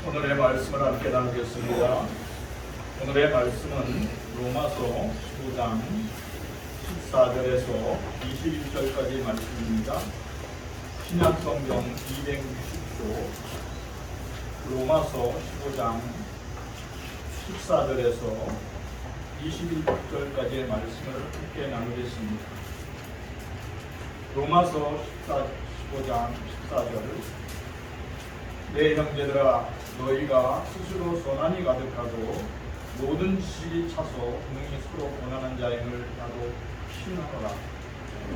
오늘의 말씀을 함께 나누겠습니다. 오늘의 말씀은 로마서 15장 14절에서 21절까지 말씀입니다. 신약성경 260조 로마서 15장 14절에서 21절까지의 말씀을 함께 나누겠습니다. 로마서 15장 14절 내 형제들아 너희가 스스로 선한이 가득하고 모든 지식이 차서 능히 서로 고난한 자임을 나도 신하노라.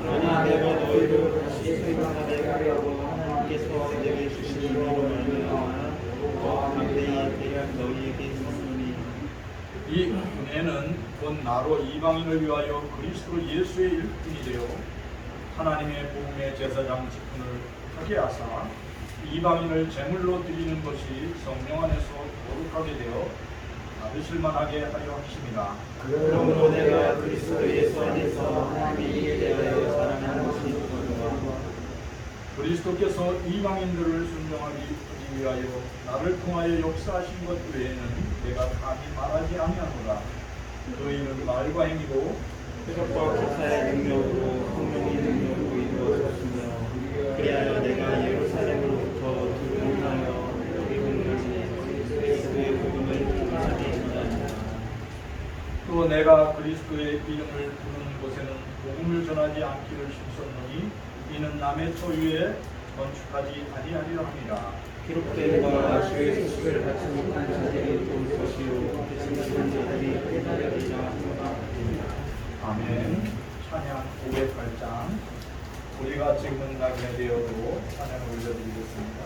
그러나 내가 너희를 다시 생각하게 하려고 하나님께서 내게 주신 은혜로 말미암아 더 담대히 대한 너희에게 있으니 이 은혜는 곧 나로 이방인을 위하여 그리스도 예수의 일꾼이 되어 하나님의 복음의 제사장 직분을 하게 하사 이방인을 제물로 드리는 것이 성령 안에서 거룩하게 되어 받으실 만하게 하려 하십니다. 그러므로 내가 그리스도 예수 안에서 하나님이 이에 대하여 자랑하는 것이 있거니와 그리스도께서 이방인들을 순종하기 위하여 나를 통하여 역사하신 것 외에는 내가 감히 말하지 아니하노라. 너희는 말과 행위로 표적과 기사의 능력으로 성령의 능력으로 이루어졌으며 그리하여 내가 예루살렘으로부터 들어오하여 우리 공동체 그리스도의 복음을 감사하게 전하리라. 또 내가 그리스도의 이름을 부르는 곳에는 복음을 전하지 않기를 힘썼노니 이는 남의 소유에 건축하지 아니하리라 합니다. 기록된 바 주의 소식을 받지 못한 자들이 볼 것이요 대신 받은 자들이 깨달으리라 하노라. 아멘. 찬양 508장 우리가 지금은 나게 되어도 찬양을 올려드리겠습니다.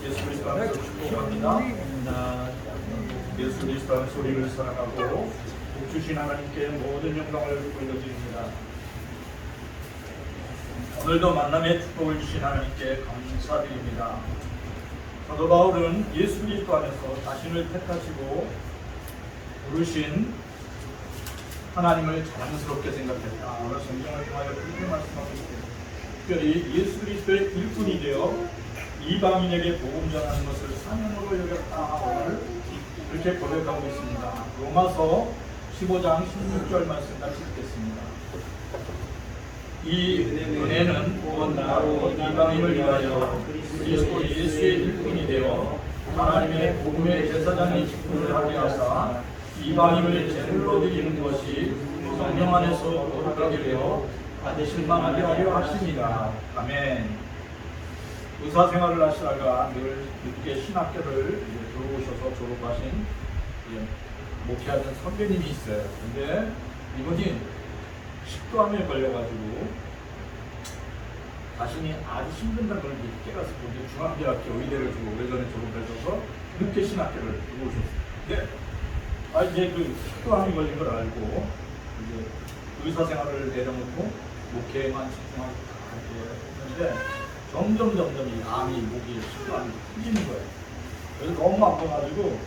예수 그리스도 축복합니다. 감사합니다. 예수 그리스도의 소리를 사랑하고 복 주신 하나님께 모든 영광을 돌려드립니다. 오늘도 만남의 축복을 주신 하나님께 감사드립니다. 사도 바울은 예수 그리스도 안에서 자신을 택하시고 부르신 하나님을 자랑스럽게 생각했다. 오늘 성경을 통하여 그렇게 말씀하고 있습니다. 특별히 예수 그리스도의 일꾼이 되어 이방인에게 복음 전하는 것을 사명으로 여겼다. 오늘 그렇게 고백하고 있습니다. 로마서 15장 16절 말씀 같이 읽겠습니다. 이 은혜는 온 나로 이방인을 위하여 그리스도 예수의 일꾼이 되어 하나님의 복음의 제사장의 직분을 하게 하사 이방인을 제물로 드리는 것이 성령 안에서 거룩하게 되어 실망하게 하려 하십니다. 아멘. 의사 생활을 하시다가 늘 늦게 신학교를 들어오셔서 졸업하신 목회하는 선배님이 있어요. 근데 이분이 식도암에 걸려가지고 자신이 아주 힘든다는 걸 깨가지고 중앙대학교 의대를 주고 오래전에 졸업하셔서 늦게 신학교를 들어오셨어요. 근데 이제 그 식도암이 걸린 걸 알고 이제 의사 생활을 내려놓고 목회에만 집중하고 했는데 점점 이 암이 목이 식도암이 풀리는 거예요. 그래서 너무 아파가지고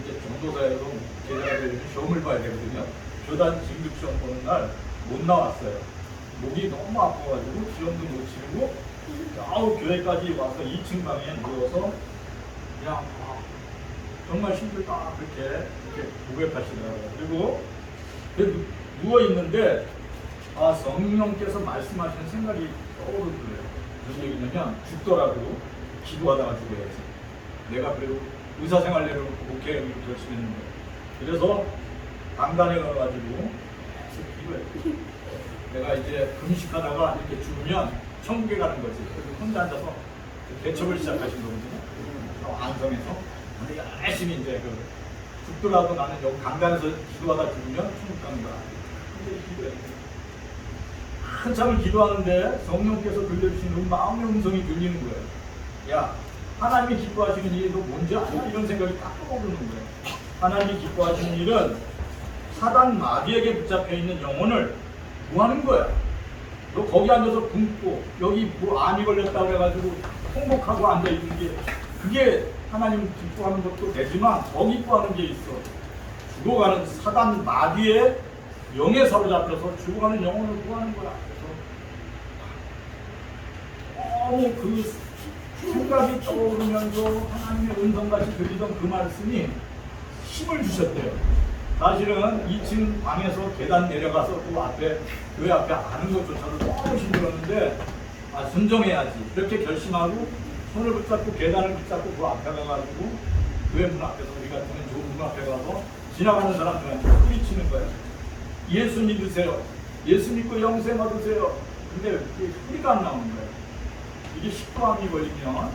이제 전도사에서 제자가 되려면 시험을 봐야 되거든요. 교단 진급 시험 보는 날 못 나왔어요. 목이 너무 아파가지고 시험도 못 치르고 아우 교회까지 와서 2층 방에 누워서 그냥 정말 힘들다 그렇게 고백하시더라고요. 그리고 누워 있는데 성령께서 말씀하시는 생각이 떠오르는 거예요. 무슨 얘기냐면 죽더라도 기도하다가 죽어야지. 내가 그리고 의사생활 내려놓고 목회를 결심했는데 그래서 강단에 가가지고 내가 이제 금식하다가 이렇게 죽으면 천국에 가는 거지. 그래서 혼자 앉아서 대첩을 시작하신 거거든요. 안성에서. 근데 열심히 이제 죽더라도 나는 여기 강단에서 기도하다 죽으면 천국 가는 거야. 근데 기도해. 한참을 기도하는데 성령께서 들려주신 마음의 음성이 들리는 거예요. 야, 하나님이 기뻐하시는 일이 너 뭔지 아냐? 이런 생각이 딱 떠오르는 거예요. 하나님이 기뻐하시는 일은 사단 마귀에게 붙잡혀 있는 영혼을 구하는 거야. 너 거기 앉아서 굶고 여기 뭐 암이 걸렸다고 해가지고 통곡하고 앉아있는 게 그게 하나님 기뻐하는 것도 되지만 더 기뻐하는 게 있어. 죽어가는 사단 마귀의 영에 사로잡혀서 죽어가는 영혼을 구하는 거야. 그래서 너무 그 생각이 떠오르면서 하나님의 음성같이 들리던 그 말씀이 힘을 주셨대요. 사실은 2층 방에서 계단 내려가서 그 앞에 교회 앞에 가는 것조차도 너무 힘들었는데 순종해야지 이렇게 결심하고 손을 붙잡고 계단을 붙잡고 그 앞에 가가지고 교회 문 앞에서 우리 같은 좋은 문 앞에 가서 지나가는 사람들한테 소리치는 거예요. 예수 믿으세요. 예수 믿고 영생 얻으세요. 근데 그 소리가 안 나오는 거예요. 이게 식도암이 걸리면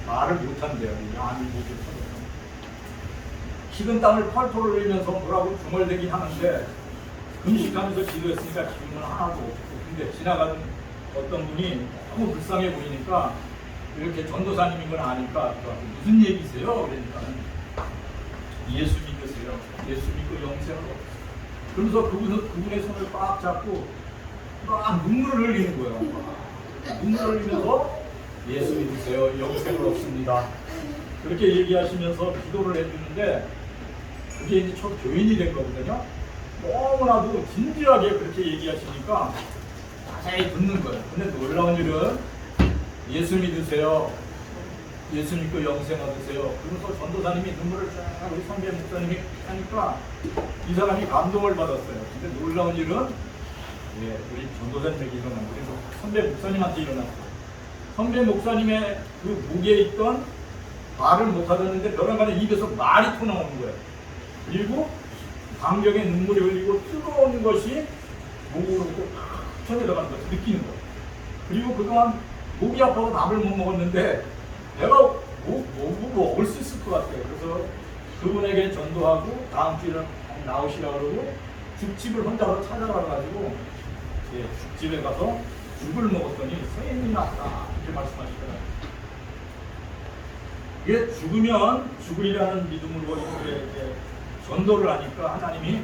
말을 못한대요. 암이 목에 터져서. 식은 땀을 펄펄 흘리면서 뭐라고 중얼대긴 하는데 금식하면서 기도했으니까 기운은 하나도 없고 근데 지나가는 어떤 분이 너무 불쌍해 보이니까 이렇게 전도사님인 걸 아니까 무슨 얘기세요? 그러니까 예수 믿으세요. 예수 믿고 영생을 얻으세요. 그러면서 그분의 손을 꽉 잡고 막 눈물을 흘리는 거예요. 눈물을 흘리면서 예수 믿으세요. 영생을 얻습니다. 그렇게 얘기하시면서 기도를 해주는데 그게 이제 첫 교인이 된 거거든요. 너무나도 진지하게 그렇게 얘기하시니까 자세히 듣는 거예요. 근데 놀라운 일은 예수 믿으세요. 예수 믿고 영생 얻으세요. 그러면서 전도사님이 눈물을 쫙 우리 선배 목사님이 하니까 이 사람이 감동을 받았어요. 근데 놀라운 일은 우리 전도사님에게 일어난 거예요. 그래서 선배 목사님한테 일어났어요. 선배 목사님의 그 목에 있던 말을 못하겠는데 벼랑간에 입에서 말이 터나오는 거예요. 그리고 감격에 눈물이 흘리고 뜨거운 것이 목으로 쳐내려가는 것을 느끼는 거예요. 그리고 그동안 목이 아파서 밥을 못 먹었는데 내가 뭐 먹을 수 있을 것 같아요. 그래서 그분에게 전도하고 다음 주에 나오시라고 그러고 죽집을 혼자서 찾아가가지고 죽집에 가서 죽을 먹었더니 선생님이 났다 이렇게 말씀하시더라고요. 이게 죽으면 죽으리라는 믿음으로 이제 전도를 하니까 하나님이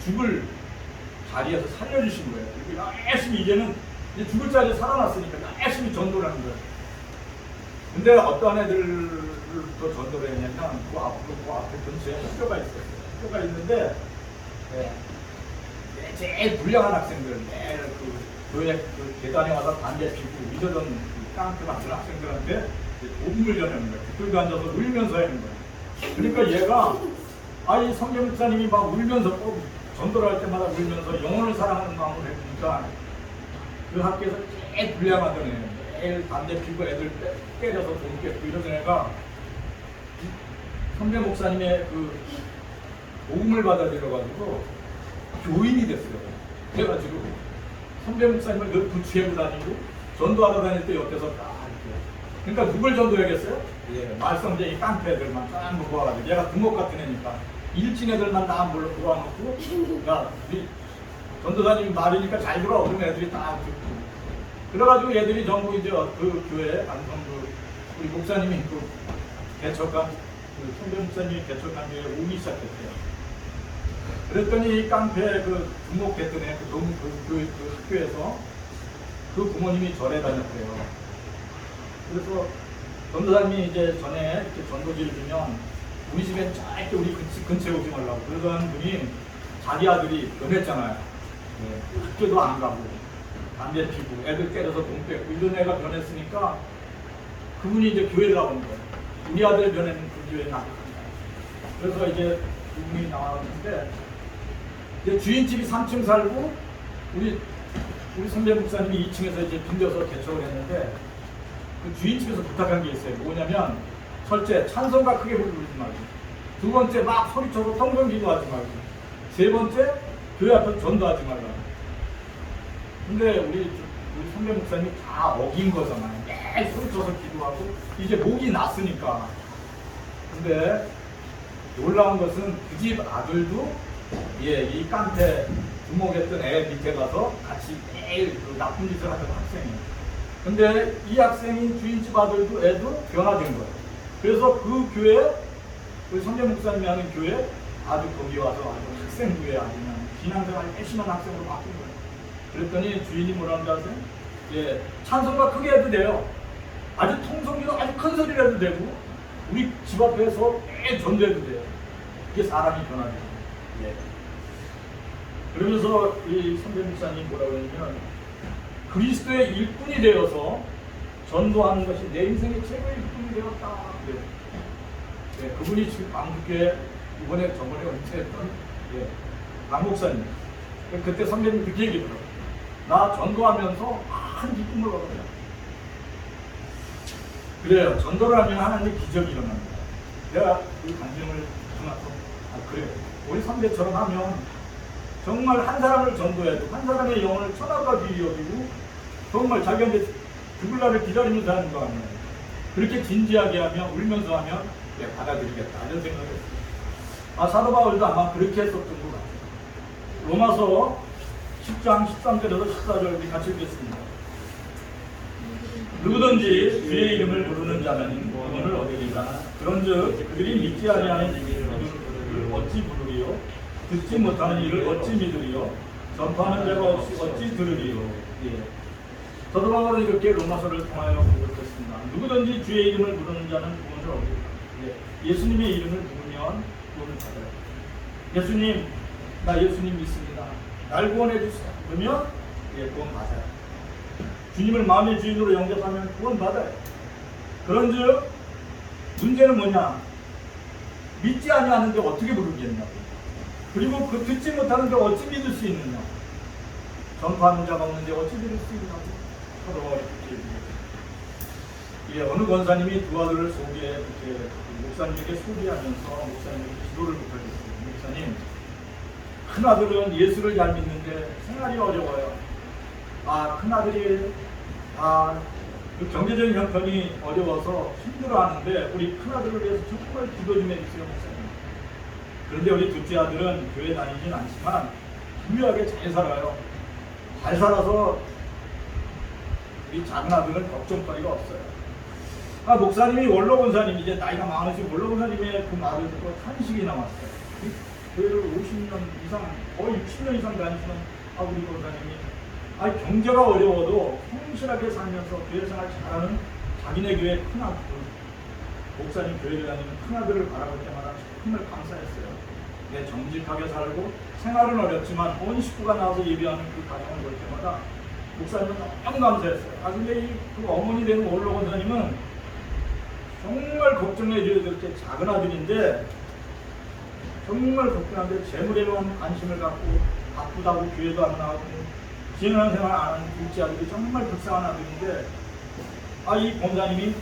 죽을 자리에서 살려주신 거예요. 그리고 열심히 이제는 이제 죽을 자리에 살아났으니까 열심히 전도를 하는 거예요. 근데 어떠한 애들도 전도를 했냐면 그 앞에 근처에 학교가 있었어요. 학교가 있는데 제일 불량한 학생들, 매일 그 교회 그 계단에 와서 담배 피고 위더던 그 깡패 같은 학생들한테 복음을 전하는 거예요. 그들도 앉아서 울면서 하는 거예요. 그러니까 얘가 이 성경 목사님이 막 울면서 꼭 전도를 할 때마다 울면서 영혼을 사랑하는 마음을 해보니까 그 학교에서 제일 불량하던 애, 매일 담배 피고 애들 때려서 돈 뺏고 이러던 애가 성경 목사님의 그 복음을 받아들여가지고 교인이 됐어요. 그래가지고 성경 목사님을 늘 부추기고 다니고 전도하러 다닐 때 옆에서 딱 이렇게. 그러니까 누굴 전도해야겠어요? 말썽쟁이 깡패들만 딱 모아가지고 얘가 두목 같은 애니까 일진 애들만 다 모아놓고 야 우리 전도사님 말이니까 잘 들어. 그런 애들이 딱 듣고 그래가지고 얘들이 전부 이제 그 교회 안성그 우리 목사님이 그 개척한 그 성경 목사님이 개척한 교회에 오기 시작했어요. 그랬더니 이 깡패 그 두목했던 애 그 학교에서 그 부모님이 절에 다녔대요. 그래서 전도사님이 이제 전에 이렇게 전도지를 주면 우리 집엔 짧게 우리 근처에 오지 말라고 그러던 분이 자기 아들이 변했잖아요. 학교도 안 가고 담배 피고 애들 때려서 돈 뺏고 이런 애가 변했으니까 그분이 이제 교회를 나오는 거예요. 우리 아들 변했는 그 교회에 나간다. 그래서 이제 그분이 나왔는데 이제 주인집이 3층 살고 우리 선배 목사님이 2층에서 이제 빈겨서 개척을 했는데 그 주인집에서 부탁한 게 있어요. 뭐냐면 첫째 찬송가 크게 부르지 말고, 두 번째 막 소리쳐서 성경 기도하지 말고, 세 번째 교회 앞에서 전도하지 말라. 근데 우리 선배 목사님이 다 어긴 거잖아요. 매일 소리쳐서 기도하고 이제 목이 났으니까. 근데 놀라운 것은 그 집 아들도 이 깡패 주목했던 애 밑에 가서 같이 매일 그 나쁜 짓을 하던 학생이에요. 근데 이 학생인 주인집 아들도 애도 변화된 거예요. 그래서 그 교회, 우리 선배 목사님이 하는 교회 아주 거기 와서 아주 학생부에 아주 그냥 신앙생활 열심한 학생으로 바뀐 거예요. 그랬더니 주인이 뭐라는지 아세요? 찬송가 크게 해도 돼요. 아주 통성기도 아주 큰 소리를 해도 되고 우리 집 앞에서 매일 전도해도 돼요. 이게 사람이 변화돼요. 그러면서 이 선배 목사님 뭐라고 했냐면 그리스도의 일꾼이 되어서 전도하는 것이 내 인생의 최고의 일꾼이 되었다. 그분이 지금 광주교회 저번에 은퇴했던 강 목사님. 그때 선배님 그렇게 얘기하더라고요. 나 전도하면서 큰 기쁨을 얻어요. 그래요. 전도를 하면 하나님의 기적이 일어납니다. 내가 그 감정을 듣고 그래요. 우리 선배처럼 하면 정말 한 사람을 전도해도 한 사람의 영혼을 천하가 귀히 여기고 정말 자기한테 죽을 날을 기다리면서 하는 거 아니에요. 그렇게 진지하게 하면 울면서 하면 받아들이겠다 이런 생각을 했어요. 사도 바울도 아마 그렇게 했었던 것 같아요. 로마서 10장 13절에서 14절 우리 같이 읽겠습니다. 누구든지 주의 이름을 부르는 자는 구원을 얻으리라. 그런즉 그들이 믿지 아니하는 이를 어찌 부르리요? 듣지 못하는 이를 어찌 믿으리요? 전파하는 자가 없이 어찌 들으리요? 사도 바울은 이렇게 로마서를 통하여 공격했습니다. 누구든지 주의 이름을 부르는 자는 구원을 얻으리라. 예수님의 이름을 부르면 구원을 받아요. 예수님, 나 예수님 믿습니다. 날 구원해 주세요. 그러면 구원 받아요. 주님을 마음의 주인으로 영접하면 구원 받아요. 그런즉 문제는 뭐냐? 믿지 아니하는데 어떻게 부르겠냐고. 그리고 그 듣지 못하는데 어찌 믿을 수 있느냐? 전파하는 자가 없는데 어찌 믿을 수 있냐고. 사도 바울이 그렇게 얘기해요. 어느 권사님이 두 아들을 목사님에게 소개하면서 목사님에게 기도를 부탁했어요. 목사님, 큰 아들은 예수를 잘 믿는데 생활이 어려워요. 큰 아들이 그 경제적인 형편이 어려워서 힘들어하는데 우리 큰 아들을 위해서 정말 기도 좀 해주세요, 목사님. 그런데 우리 둘째 아들은 교회 다니진 않지만 부유하게 잘 살아요. 잘 살아서 우리 작은 아들은 걱정거리가 없어요. 목사님이 원로 권사님, 이제 나이가 많으신 원로 권사님의 그 말을 듣고 탄식이 나왔어요. 교회를 50년 이상, 거의 60년 이상 다니시는 우리 권사님이 경제가 어려워도 성실하게 살면서 교회 생활 잘하는 자기네 교회 큰아들, 목사님 교회를 다니는 큰아들을 바라볼 때마다 정말 감사했어요. 정직하게 살고 생활은 어렵지만 온 식구가 나와서 예배하는 그 가정을 볼 때마다 목사님은 너무 감사했어요. 근데 그 어머니 되는 원로 권사님은 정말 걱정해 줘야 될 게 작은 아들인데, 정말 걱정한데 재물에만 관심을 갖고 바쁘다고 교회도 안 나가고 지내는 생활 안 하는 둘째 아들이 정말 불쌍한 아들인데, 이 권사님이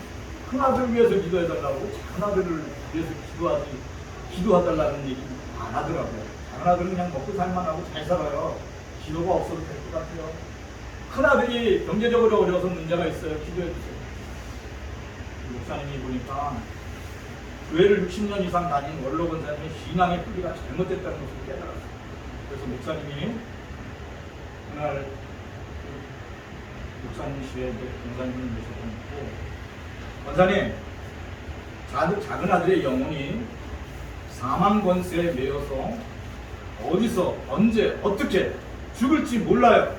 큰 아들을 위해서 기도해달라고 작은 아들을 위해서 기도해달라는 얘기 안 하더라고요. 작은 아들은 그냥 먹고 살만하고 잘 살아요. 기도가 없어도 될 것 같아요. 큰 아들이 경제적으로 어려워서 문제가 있어요. 기도해주세요. 목사님이 보니까 교회를 60년 이상 다닌 원로 권사님의 신앙의 뿌리가 잘못됐다는 것을 깨달았어요. 그래서 목사님이 그날 목사님실에 권사님을 모셔놓고, 권사님, 작은 아들의 영혼이 사망 권세에 매여서 어디서 언제 어떻게 죽을지 몰라요.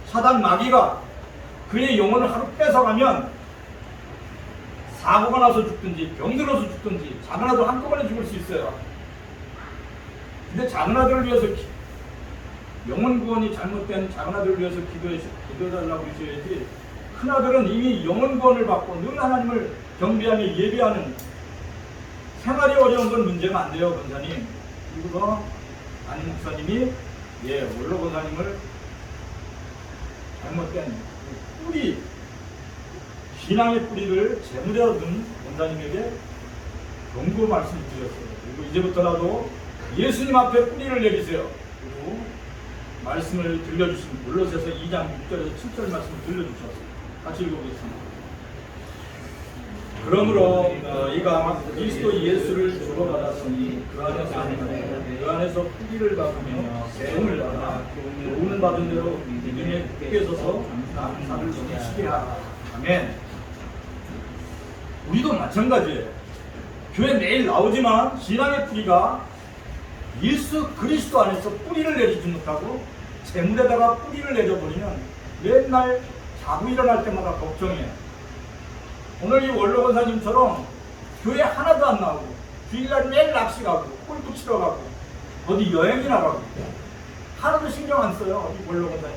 사단 마귀가 그의 영혼을 하루 뺏어가면 사고가 나서 죽든지 병들어서 죽든지 작은 아들 한꺼번에 죽을 수 있어요. 근데 작은 아들을 위해서 영혼 구원이 잘못된 작은 아들을 위해서 기도해달라고 하셔야지, 큰 아들은 이미 영혼 구원을 받고 늘 하나님을 경배하며 예배하는 생활이 어려운 건 문제가 안 돼요, 권사님. 그리고 담임 목사님이 원로 권사님을 잘못된 뿌리, 신앙의 뿌리를 재물에 얻은 권사님에게 경고 말씀을 드렸어요. 그리고 이제부터라도 예수님 앞에 뿌리를 내리세요. 그리고 말씀을 들려주신 골로새서 2장 6절에서 7절 말씀을 들려주셨어요. 같이 읽어보겠습니다. 그러므로 너희가 그리스도 예수를 주로 받았으니 그 안에서 뿌리를 받으며 세움을 받아 교훈을 받은 대로 믿음에 굳게 서서 감사를 넘치게 하라. 아멘. 우리도 마찬가지예요. 교회 매일 나오지만 신앙의 뿌리가 예수 그리스도 안에서 뿌리를 내리지 못하고 재물에다가 뿌리를 내려버리면 맨날 자고 일어날 때마다 걱정해요. 오늘 이 원로 권사님처럼 교회 하나도 안 나오고 주일날 매일 낚시 가고 골프 치러 가고 어디 여행이나 가고 하나도 신경 안 써요. 이 원로 권사님.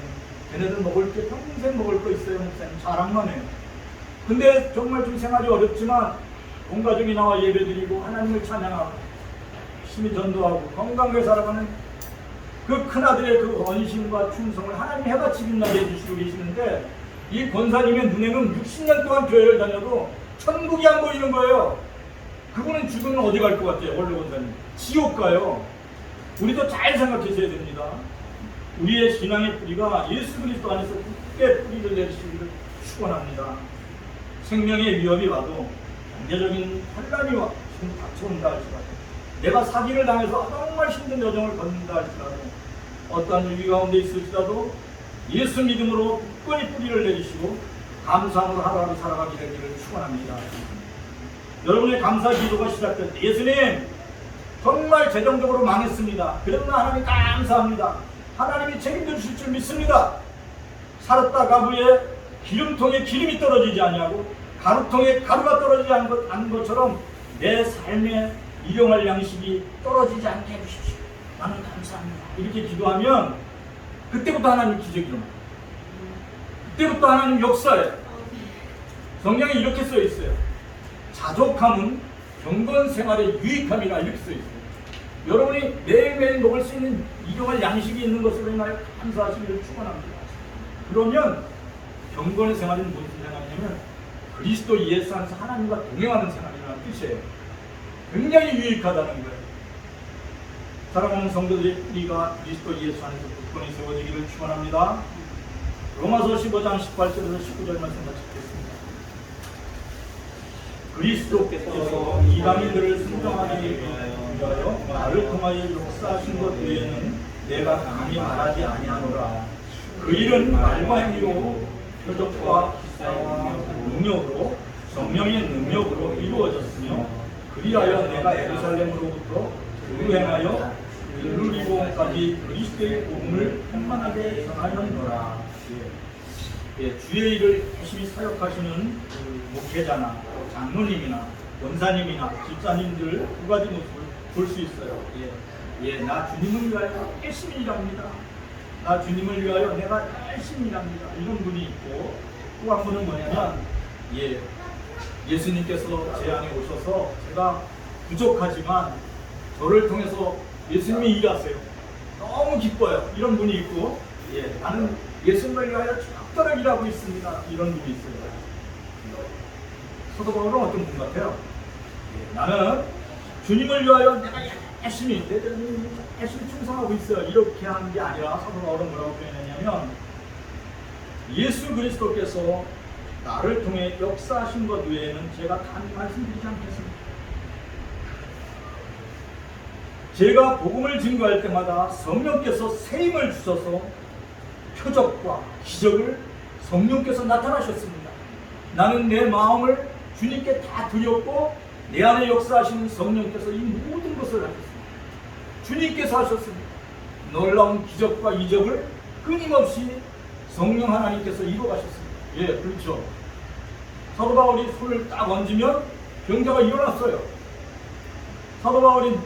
걔네들 먹을 게 평생 먹을 거 있어요. 목사님 자랑만 해요. 근데 정말 좀 생활이 어렵지만 온 가족이 나와 예배드리고 하나님을 찬양하고 열심히 전도하고 건강하게 살아가는 그 큰아들의 그 헌신과 충성을 하나님 해같이 빛나게 해주시고 계시는데, 이 권사님의 눈에는 60년 동안 교회를 다녀도 천국이 안 보이는 거예요. 그분은 죽으면 어디 갈 것 같아요? 원로 권사님 지옥 가요. 우리도 잘 생각하셔야 됩니다. 우리의 신앙의 뿌리가 예수 그리스도 안에서 굳게 뿌리를 내리시기를 축원합니다. 생명의 위협이 와도 경제적인 혼란이 닥쳐온다 할지라도, 내가 사기를 당해서 정말 힘든 여정을 걷는다 할지라도, 어떠한 위기 가운데 있을지라도 예수 믿음으로 굳건히 뿌리를 내리시고 감사함으로 하루하루 살아가게 되기를 축원합니다. 여러분의 감사 기도가 시작될 때, 예수님 정말 재정적으로 망했습니다. 그러나 하나님 감사합니다. 하나님이 책임져 주실 줄 믿습니다. 살았다 가부에 기름통에 기름이 떨어지지 아니하고 가루통에 가루가 떨어지지 않은 것처럼 내 삶에 일용할 양식이 떨어지지 않게 해주십시오. 나는 감사합니다. 이렇게 기도하면 그때부터 하나님 기적이 일어나요. 그때부터 하나님 역사예요. 성경에 이렇게 써 있어요. 자족함은 경건 생활의 유익함이라 이렇게 써 있어요. 여러분이 매일매일 먹을 수 있는 일용할 양식이 있는 것으로 인하여 감사하시기를 축원합니다. 그러면 경건의 생활은 무슨 생활이냐면 그리스도 예수 안에서 하나님과 동행하는 생활이라는 뜻이에요. 굉장히 유익하다는 거예요. 사랑하는 성도들의 뿌리가 그리스도 예수 안에서 굳건히 세워지기를 축원합니다. 로마서 15장 18절에서 19절 말씀 같이 읽겠습니다. 그리스도께서 이방인들을 순종하게 위하여 나를 통하여 역사하신 것 외에는 내가 감히 말하지 아니하노라. 그 일은 말과 행위로 표적과 기사와 능력으로 성령의 능력으로 이루어졌으며 그리하여 내가 예루살렘으로부터 유행하여 일루리고까지 그리스도의 복음을 평만하게 전하였노라. 주의 일을 열심히 사역하시는 그 목회자나 장로님이나 원사님이나 집사님들 두 가지 모습을 볼 수 있어요. 나 주님을 위하여 열심히 일합니다. 나 주님을 위하여 내가 열심히 일합니다. 이런 분이 있고, 또 한 분은 뭐냐면 예수님께서 제 안에 오셔서 제가 부족하지만 저를 통해서 예수님이 일하세요. 너무 기뻐요. 이런 분이 있고, 나는 예수님을 위하여 죽도록 일하고 있습니다. 이런 분이 있어요. 사도 바울은 어떤 분 같아요? 나는 주님을 위하여 내가 열심히 충성하고 있어요. 이렇게 하는 게 아니라 사도 바울은 뭐라고 표현했냐면, 예수 그리스도께서 나를 통해 역사하신 것 외에는 제가 단 말씀드리지 않겠습니다. 제가 복음을 증거할 때마다 성령께서 새 힘을 주셔서 표적과 기적을 성령께서 나타나셨습니다. 나는 내 마음을 주님께 다 드렸고 내 안에 역사하시는 성령께서 이 모든 것을 하셨습니다. 주님께서 하셨습니다. 놀라운 기적과 이적을 끊임없이 성령 하나님께서 이루어가셨습니다. 그렇죠. 사도 바울이 손을 딱 얹으면 병자가 일어났어요. 사도 바울이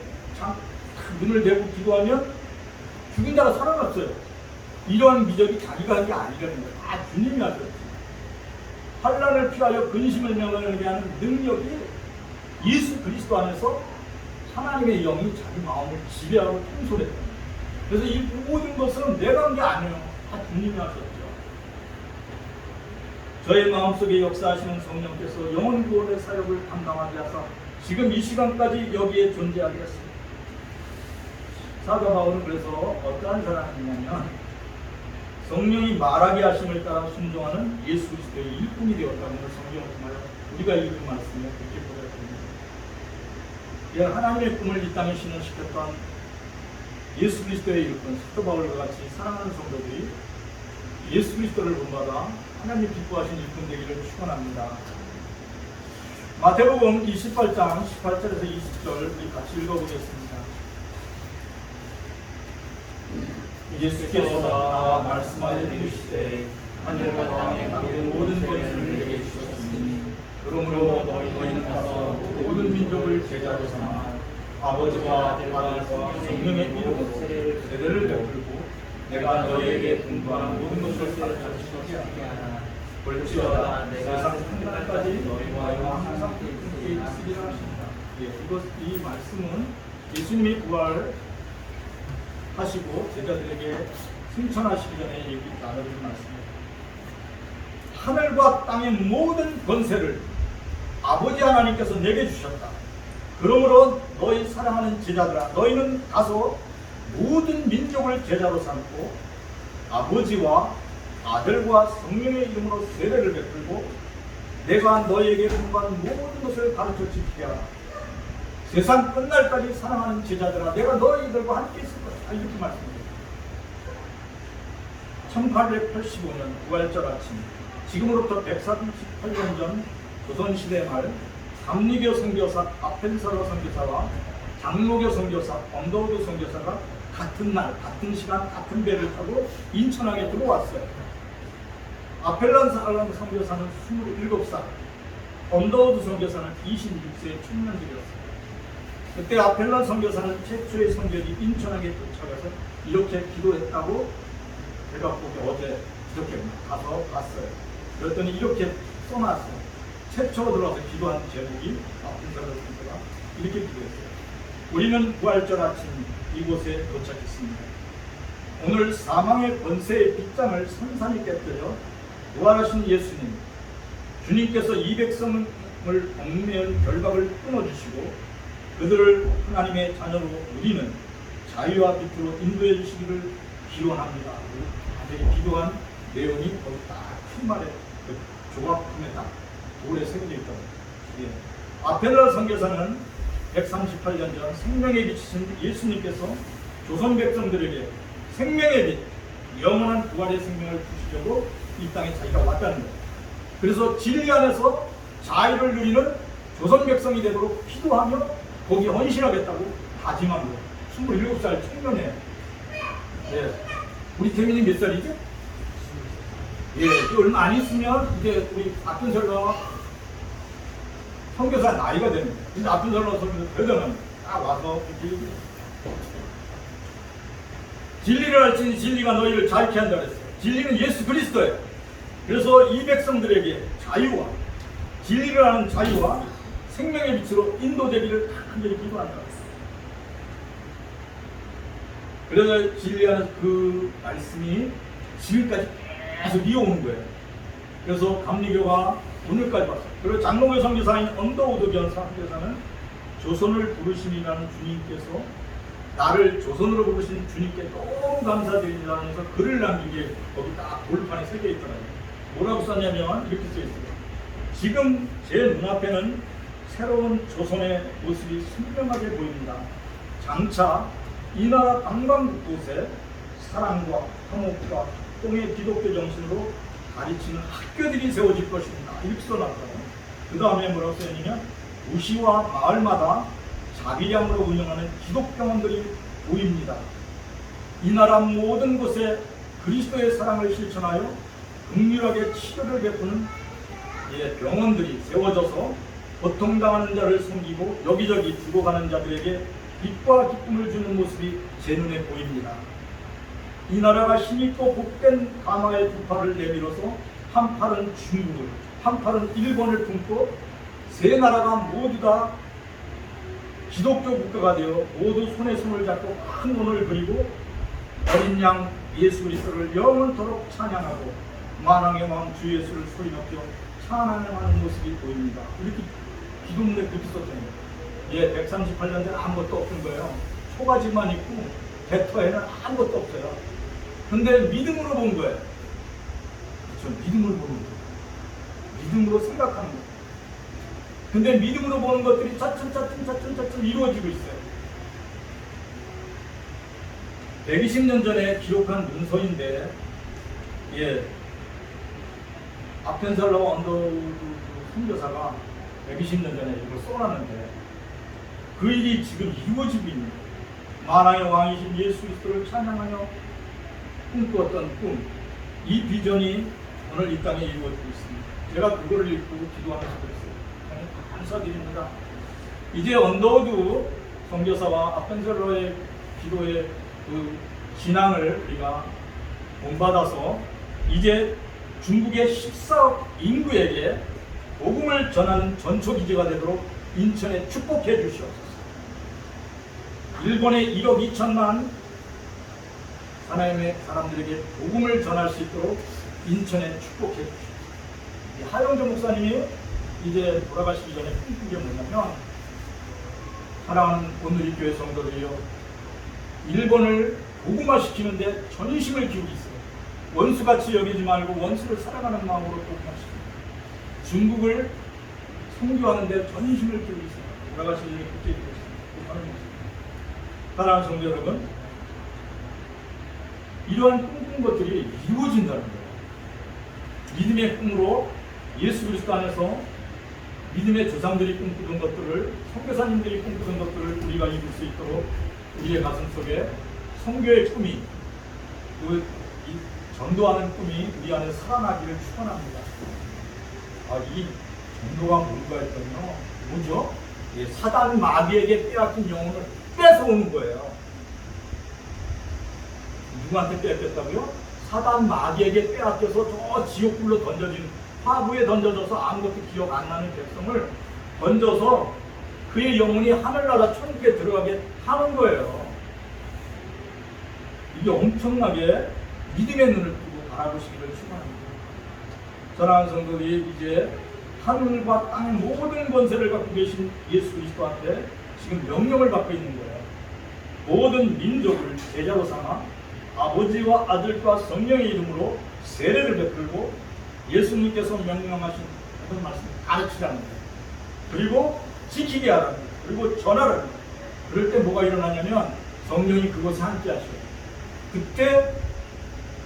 눈을 대고 기도하면 죽은 자가 살아났어요. 이러한 기적이 자기가 한 게 아니라는 거예요. 다 주님이 하셨어요. 환난을 피하여 근심을 면하게 하는 능력이 예수 그리스도 안에서 하나님의 영이 자기 마음을 지배하고 통솔했다. 그래서 이 모든 것은 내가 한 게 아니에요. 다 주님이 하셨죠. 저의 마음속에 역사하시는 성령께서 영혼 구원의 사역을 감당하게 하사 지금 이 시간까지 여기에 존재하게 했습니다. 사도 바울은 그래서 어떠한 사람이냐면 성령이 말하게 하심을 따라 순종하는 예수 그리스도의 일꾼이 되었다는 걸 성경을 통하여 우리가 읽은 말씀에 그렇게 보여줍니다. 하나님의 꿈을 이 땅에 실현시켰던 예수 그리스도의 일꾼 사도 바울과 같이 사랑하는 성도들이 예수 그리스도를 본받아 하나님 기뻐하신 일꾼 되기를 축원합니다. 마태복음 28장 18절에서 20절 우리 같이 읽어보겠습니다. 예수께서 나와 말씀하여 이르시되 하늘과 땅에 모든 것을 내게 주셨으니 그러므로 너희는 가서 모든 민족을 제자로 삼아 아버지와 아들과 성령의 이름으로 세례를 베풀고 내가 너희에게 분부한 모든 것을 가르쳐주시게 하라. 볼지어다 내가 생날까지 너희와 항상 함께 있으리라 하신다. 이 말씀은 예수님이 부활하시고 제자들에게 승천하시기 전에 얘기 나눠준 말씀입니다. 하늘과 땅의 모든 권세를 아버지 하나님께서 내게 주셨다. 그러므로 너희 사랑하는 제자들아, 너희는 가서 모든 민족을 제자로 삼고 아버지와 아들과 성령의 이름으로 세례를 베풀고 내가 너희에게 분부한 모든 것을 가르쳐 지키게 하라. 세상 끝날까지 사랑하는 제자들아, 내가 너희들과 함께 있을 것이다. 이렇게 말씀합니다. 1885년 부활절 아침, 지금으로부터 138년 전 조선시대 말 감리교 선교사 아펜사로 선교사와 장로교 선교사 엄도우드 선교사가 같은 날, 같은 시간, 같은 배를 타고 인천항에 들어왔어요. 아펠란 선교사는 27살, 엄도우드 선교사는 26세의 청년들이었어요. 그때 아펠란 선교사는 최초의 선교지 인천항에 도착해서 이렇게 기도했다고 제가 보기 어제 이렇게 가서 봤어요. 그랬더니 이렇게 써놨어요. 최초로 들어와서 기도한 제목이 아펠란 선교사가 이렇게 기도했어요. 우리는 부활절 아침 이곳에 도착했습니다. 오늘 사망의 권세의 빗장을 선산히 깨뜨려 부활하신 예수님, 주님께서 이 백성을 얽매은 결박을 끊어주시고 그들을 하나님의 자녀로 우리는 자유와 빛으로 인도해 주시기를 기원합니다. 아들이 기도한 내용이 거기 딱 큰 말에 그 조각품에 딱 돌에 새겨져 있다고. 아펠라 선교사는 138년 전 생명의 빛이신 예수님께서 조선 백성들에게 생명의 빛, 영원한 부활의 생명을 주시려고 이 땅에 자기가 왔다는 거예요. 그래서 진리 안에서 자유를 누리는 조선 백성이 되도록 기도하며 거기에 헌신하겠다고 다짐한 거예요. 27살 청년에. 예. 우리 태민이 몇 살이죠? 예, 얼마 안 있으면 이제 우리 아픈 설가 선교사 나이가 됩니다. 근데 아픈 설가 선교사 대단합니다. 딱 와서 이렇게 진리를 알지니 진리가 너희를 자유케 한다 그랬어요. 진리는 예수 그리스도예요. 그래서 이 백성들에게 자유와 진리를 아는 자유와 생명의 빛으로 인도되기를 간절히 기도한다 그랬어요. 그래서 진리하는 그 말씀이 지금까지 계속 이어오는 거예요. 그래서 감리교가 오늘까지 왔어요. 그리고 장로교 선교사인 언더우드 선교사는 조선을 부르심이라는 주님께서 나를 조선으로 부르신 주님께 너무 감사드립니다 하면서 글을 남긴 게 거기 딱 돌판에 새겨 있더라고요. 뭐라고 썼냐면 이렇게 써 있어요. 지금 제 눈앞에는 새로운 조선의 모습이 선명하게 보입니다. 장차 이 나라 방방곳곳에 사랑과 화목과 통의 기독교 정신으로 가르치는 학교들이 세워질 것입니다. 이렇게 써놨어요. 그 다음에 뭐라고 써있냐면 도시와 마을마다 자비량으로 운영하는 기독병원들이 보입니다. 이 나라 모든 곳에 그리스도의 사랑을 실천하여 긍휼하게 치료를 베푸는 병원들이 세워져서 고통당하는 자를 섬기고 여기저기 죽어가는 자들에게 빛과 기쁨을 주는 모습이 제 눈에 보입니다. 이 나라가 힘있고 복된 가마의 두 팔을 내밀어서 한 팔은 중국을, 한 팔은 일본을 품고 세 나라가 모두 다 기독교 국가가 되어 모두 손에 손을 잡고 큰 원을 그리고 어린 양 예수 그리스도를 영원토록 찬양하고 만왕의 왕 주 예수를 소리 높여 찬양하는 모습이 보입니다. 이렇게 기도문에 그렇게 썼잖아요. 138년 전에 아무것도 없던 거예요. 초가집만 있고 개토에는 아무것도 없어요. 근데 믿음으로 본 거예요. 그렇죠? 믿음으로 보는 거예요. 믿음으로 생각하는 거예요. 근데 믿음으로 보는 것들이 차츰 이루어지고 있어요. 120년 전에 기록한 문서인데, 아펜살러와 언더우드 선교사가 120년 전에 이걸 써놨는데, 그 일이 지금 이루어지고 있는 거예요. 만왕의 왕이신 예수 그리스도를 찬양하며 꿈꾸었던 꿈, 이 비전이 오늘 이 땅에 이루어지고 있습니다. 제가 그거를 읽고 기도하면서 그랬어요. 감사드립니다. 이제 언더우드 선교사와 아펜젤러의 기도의 그 진앙을 우리가 본받아서 이제 중국의 14억 인구에게 복음을 전하는 전초기지가 되도록 인천에 축복해 주시옵소서. 일본의 1억 2천만 하나님의 사람들에게 복음을 전할 수 있도록 인천에 축복해 주시옵소서. 하영조 목사님이 이제 돌아가시기 전에 꿈꾼 게 뭐냐면, 사랑하는 오늘의 교회 성도들이요, 일본을 복음화시키는데 전심을 기울이고 있어요. 원수같이 여기지 말고 원수를 사랑하는 마음으로 복음화시키고, 중국을 선교하는데 전심을 기울이고 있어요. 돌아가시기 전에 그렇게 얘기했어요. 사랑하는 성도 여러분, 이러한 꿈꾼 것들이 이루어진다는 거예요. 믿음의 꿈으로 예수 그리스도 안에서 믿음의 조상들이 꿈꾸던 것들을, 선교사님들이 꿈꾸던 것들을 우리가 이룰 수 있도록 우리의 가슴 속에 선교의 꿈이, 그 전도하는 꿈이 우리 안에 살아나기를 축원합니다. 이 전도가 뭔가 했더니요, 뭐죠? 사단 마귀에게 빼앗긴 영혼을 뺏어오는 거예요. 누구한테 빼앗겼다고요? 사단 마귀에게 빼앗겨서 저 지옥불로 던져진, 화부에 던져져서 아무것도 기억 안 나는 백성을 던져서 그의 영혼이 하늘나라 천국에 들어가게 하는 거예요. 이게 엄청나게 믿음의 눈을 뜨고 바라보시기를 축원합니다. 사랑하는 성도들이 이제 하늘과 땅의 모든 권세를 갖고 계신 예수 그리스도한테 지금 명령을 받고 있는 거예요. 모든 민족을 제자로 삼아 아버지와 아들과 성령의 이름으로 세례를 베풀고 예수님께서 명령하신 그런 말씀을 가르치라는 거예요. 그리고 지키게 하라는 거예요. 그리고 전하라는 거예요. 그럴 때 뭐가 일어나냐면 성령이 그곳에 함께 하셔요. 그때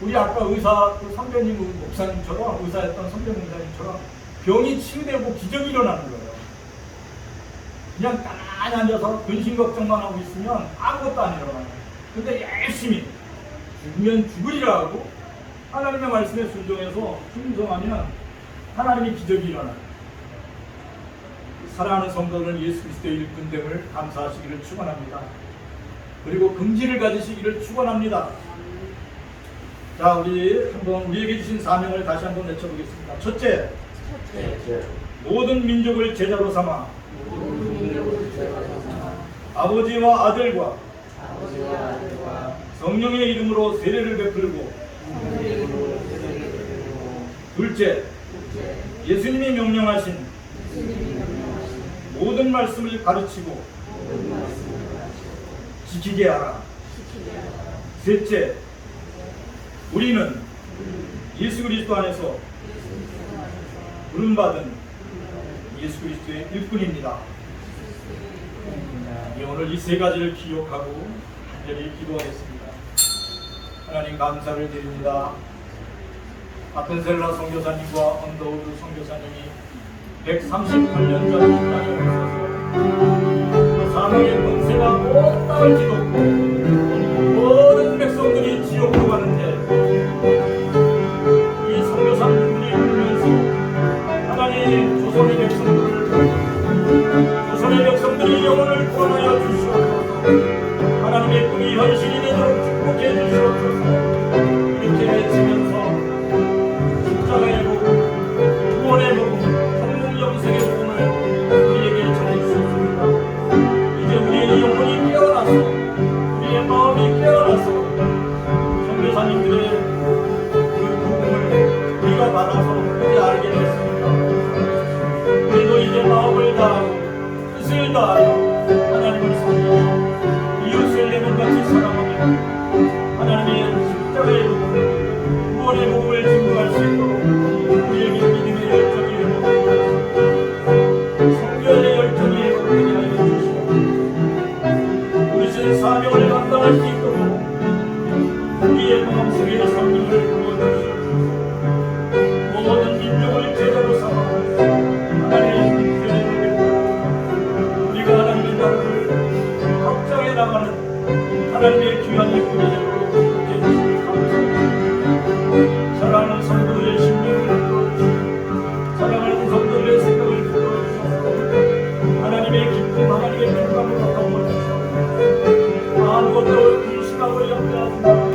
우리 아까 의사 그 선배님 목사님처럼, 의사였던 선배 목사님처럼 병이 치유되고 기적이 일어나는 거예요. 그냥 가만히 앉아서 근심 걱정만 하고 있으면 아무것도 안 일어나요. 근데 열심히 죽으면 죽으리라 하고 하나님의 말씀에 순종해서 충성하면 하나님의 기적이 일어나요. 사랑하는 성도는 예수 그리스도의 일꾼됨을 감사하시기를 축원합니다. 그리고 긍지를 가지시기를 축원합니다. 자, 우리 한번 우리에게 주신 사명을 다시 한번 외쳐보겠습니다. 첫째, 모든 민족을 제자로 삼아 아버지와 아들과 성령의 이름으로 세례를 베풀고, 둘째, 예수님이 명령하신 모든 말씀을 가르치고 지키게 하라. 셋째, 우리는 예수 그리스도 안에서 부름받은 예수 그리스도의 일꾼입니다. 오늘 이 세 가지를 기억하고 간절히 기도하겠습니다. 하나님 감사를 드립니다. 아펜셀라 선교사님과 언더우드 선교사님이 138년 전 이 땅에 오셔서 사망의 권세가 온 땅을 뒤덮고 모든 백성들이 지옥으로 가는데 이 선교사님들이 울면서 하나님 조선의 백성들이 영혼을 구원하여 주시옵소서. 하나님의 꿈이 현실이 되도록 축복해 주시옵소서. 이렇게 외치면서 십자가의 복음, 구원의 복음, 천국 영생의 복음을 우리에게 전해주셨습니다. 이제 우리의 영혼이 깨어나서, 우리의 마음이 깨어나서 선교사님들의 그 복음을 우리가 받아서 이제 알게 됐습니다. 우리도 이제 마음을 다하고 뜻을 다하여 하나님을 섬기고 이웃을 내 몸같이 사랑하며 하나님의 십자가의 복음, 구원의 복음을 증거할 수 있도록 우리에게 믿음의 열정이 회복되게 하시고 성결의 열정이 회복되게 하여 주시고 우리 신 사명을 감당할 수 있도록 우리의 마음속에 성령을 부어주시옵소서. 모든 민족을 제자로 삼아 하나님의 세례를 베풀고 우리가 하나님의 나라를 확장해 나가는 하나님의 귀한 일꾼이 되도록 해주시기 감사합니다. 사랑하는 성도들의 심령을 불러주시고 사랑하는 성도들의 생각을 불러주셔서 하나님의 기쁨, 하나님의 평강을 얻어 주시옵소서. 아무것도 의심하고 염려하지 말고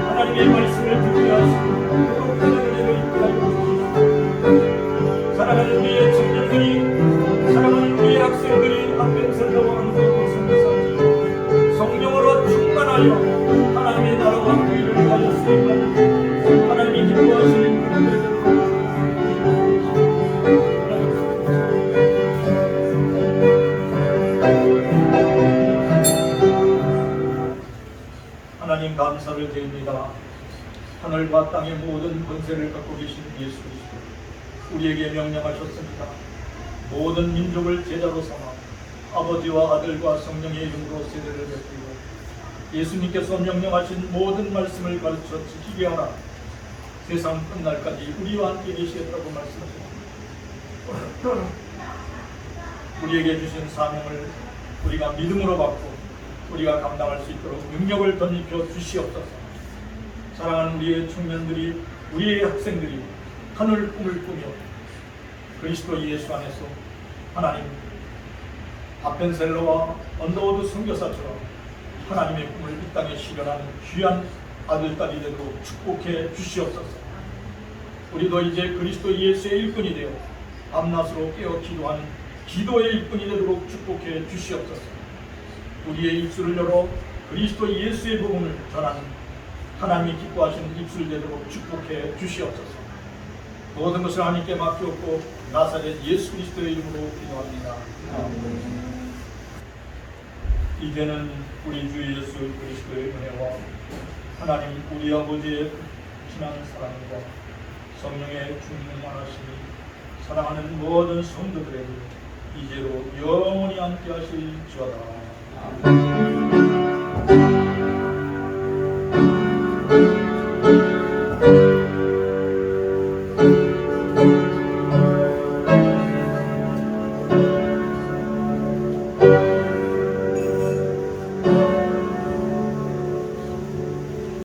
하나님의 말씀을 듣게 하시고 회복되는 은혜를 입게 하여 주시옵소서. 사랑하는 우리의 청년들이, 사랑하는 우리의 학생들이 아펜셀러와 언더우드 선교사님 성령으로 충만하여 하나님의 나라와 교회를 위하여 쓰임받는 하나님이 기뻐하시는 그런 되도록 하나님 감사를 드립니다. 하늘과 땅의 모든 권세를 갖고 계신 예수 그리스도 우리에게 명령하셨습니다. 모든 민족을 제자로 삼아 아버지와 아들과 성령의 이름으로 세례를 베풀고 예수님께서 명령하신 모든 말씀을 가르쳐 지키게 하라. 세상 끝날까지 우리와 함께 계시겠다고 말씀하셨습니다. 우리에게 주신 사명을 우리가 믿음으로 받고 우리가 감당할 수 있도록 능력을 덧입혀 주시옵소서. 사랑하는 우리의 청년들이, 우리의 학생들이 하늘 꿈을 꾸며 그리스도 예수 안에서 하나님 아펜셀러와 언더우드 선교사처럼 하나님의 꿈을 이 땅에 실현하는 귀한 아들딸이 되도록 축복해 주시옵소서. 우리도 이제 그리스도 예수의 일꾼이 되어 밤낮으로 깨어 기도하는 기도의 일꾼이 되도록 축복해 주시옵소서. 우리의 입술을 열어 그리스도 예수의 복음을 전하는 하나님이 기뻐하시는 입술 되도록 축복해 주시옵소서. 모든 것을 하나님께 맡기옵고 나사렛 예수 그리스도의 이름으로 기도합니다. 아멘. 이제는 우리 주 예수 그리스도의 은혜와 하나님 우리 아버지의 진한 사랑과 성령의 충만하심이 사랑하는 모든 성도들에게 이제로 영원히 함께 하실지어다. 아멘.